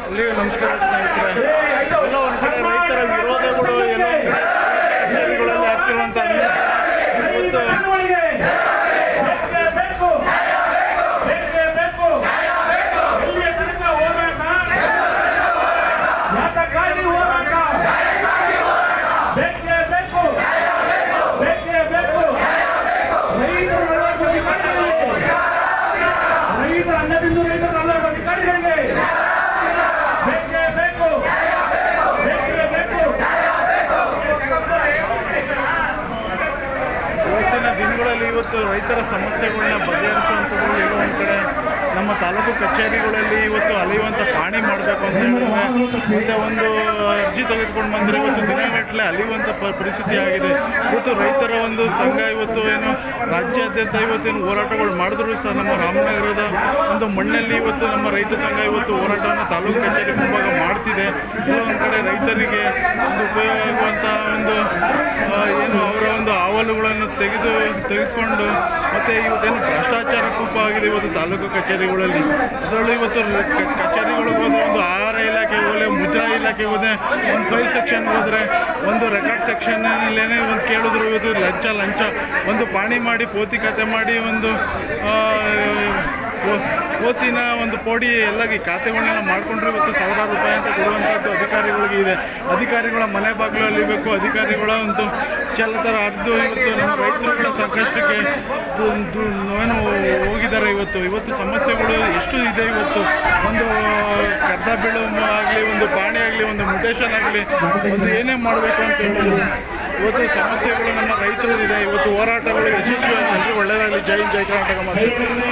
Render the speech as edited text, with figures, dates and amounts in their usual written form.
ಎಲ್ಲಿಗೂ ನಮಸ್ಕಾರ ಸ್ನೇಹಿತರೆ. ಎಲ್ಲೋ ಒಂದು ಕಡೆ ರೈತರ ವಿರೋಧಗಳು ಎಲ್ಲೋ ಕಚೇರಿಗಳಲ್ಲಿ ಆಗ್ತಿರುವಂಥ ಇವತ್ತು ದಿನಗಳಲ್ಲಿ ಇವತ್ತು ರೈತರ ಸಮಸ್ಯೆಗಳನ್ನ ಬಗೆಹರಿಸುವಂಥದ್ದು ಎಲ್ಲೋ ಒಂದು ಕಡೆ ನಮ್ಮ ತಾಲೂಕು ಕಚೇರಿಗಳಲ್ಲಿ ಇವತ್ತು ಅಲಿಯುವಂಥ ಪಾಣಿ ಮಾಡಬೇಕು ಅಂತ ಹೇಳಿದ್ರೆ ಮತ್ತು ಒಂದು ಅರ್ಜಿ ತೆಗೆದುಕೊಂಡು ಬಂದರೆ ಇವತ್ತು ದಿನಗಟ್ಟಲೆ ಅಲಿಯುವಂಥ ಪರಿಸ್ಥಿತಿ ಆಗಿದೆ. ಇವತ್ತು ರೈತರ ಒಂದು ಸಂಘ ಇವತ್ತು ಏನು ರಾಜ್ಯಾದ್ಯಂತ ಇವತ್ತೇನು ಹೋರಾಟಗಳು ಮಾಡಿದ್ರು ಸಹ ನಮ್ಮ ರಾಮನಗರದ ಒಂದು ಮಣ್ಣಲ್ಲಿ ಇವತ್ತು ನಮ್ಮ ರೈತ ಸಂಘ ಇವತ್ತು ಹೋರಾಟವನ್ನು ತಾಲೂಕು ಕಚೇರಿ ಮುಂಭಾಗ ಮಾಡ್ತಿದೆ. ಎಲ್ಲೋ ಒಂದು ಕಡೆ ರೈತರಿಗೆ ಒಂದು ಉಪಯೋಗ ಆಗುವಂಥ ಒಂದು ಏನು ಅವರ ಒಂದು ಅಹವಾಲುಗಳನ್ನು ತೆಗೆದುಕೊಂಡು ಮತ್ತು ಇವತ್ತೇನು ಭ್ರಷ್ಟಾಚಾರ ಕೂಪ ಆಗಿದೆ ಇವತ್ತು ತಾಲೂಕು ಕಚೇರಿಗಳಲ್ಲಿ. ಅದರಲ್ಲೂ ಇವತ್ತು ಕಚೇರಿಗಳಿಗೆ ಹೋದರೆ ಒಂದು ಆಹಾರ ಇಲಾಖೆ ಹೋದರೆ, ಮುದ್ರಾ ಇಲಾಖೆ ಹೋದರೆ, ಒಂದು ಫೈಲ್ ಸೆಕ್ಷನ್ ಹೋದರೆ, ಒಂದು ರೆಕಾರ್ಡ್ ಸೆಕ್ಷನ್ನಲ್ಲೇನೇ ಒಂದು ಕೇಳಿದ್ರು ಇವತ್ತು ಲಂಚ ಒಂದು ಪಾಣಿ ಮಾಡಿ ಪೋತಿ ಖಾತೆ ಮಾಡಿ ಒಂದು ಓತಿನ ಒಂದು ಪೋಡಿ ಎಲ್ಲ ಖಾತೆಗಳನ್ನೆಲ್ಲ ಮಾಡಿಕೊಂಡ್ರೆ ಇವತ್ತು ಸಾವಿರಾರು ರೂಪಾಯಿ ಅಂತ ಕೊಡುವಂಥದ್ದು ಅಧಿಕಾರಿಗಳಿಗೆ ಇದೆ. ಅಧಿಕಾರಿಗಳ ಮನೆ ಬಾಗಿಲು ಅಲಿಬೇಕು, ಅಧಿಕಾರಿಗಳ ಒಂದು ಛಲತರ ಅರ್ದು ಇವತ್ತು ನಮ್ಮ ರೈತರುಗಳ ಸಂಕಷ್ಟಕ್ಕೆ ಏನು ಹೋಗಿದ್ದಾರೆ. ಇವತ್ತು ಸಮಸ್ಯೆಗಳು ಎಷ್ಟು ಇದೆ. ಇವತ್ತು ಒಂದು ಕರ್ದ ಬೀಳು ಆಗಲಿ, ಒಂದು ಪಾಣಿ ಆಗಲಿ, ಒಂದು ಮ್ಯುಟೇಷನ್ ಆಗಲಿ, ಒಂದು ಏನೇ ಮಾಡಬೇಕು ಅಂತ ಹೇಳೋದು ಇವತ್ತು ಸಮಸ್ಯೆಗಳು ನಮ್ಮ ರೈತರು ಇದೆ. ಇವತ್ತು ಹೋರಾಟಗಳು ಯಶಸ್ವಿಯಾಗಿ ಒಳ್ಳೆಯದಾಗಲಿ. ಜೈ ಕರ್ನಾಟಕ ಮಾತು.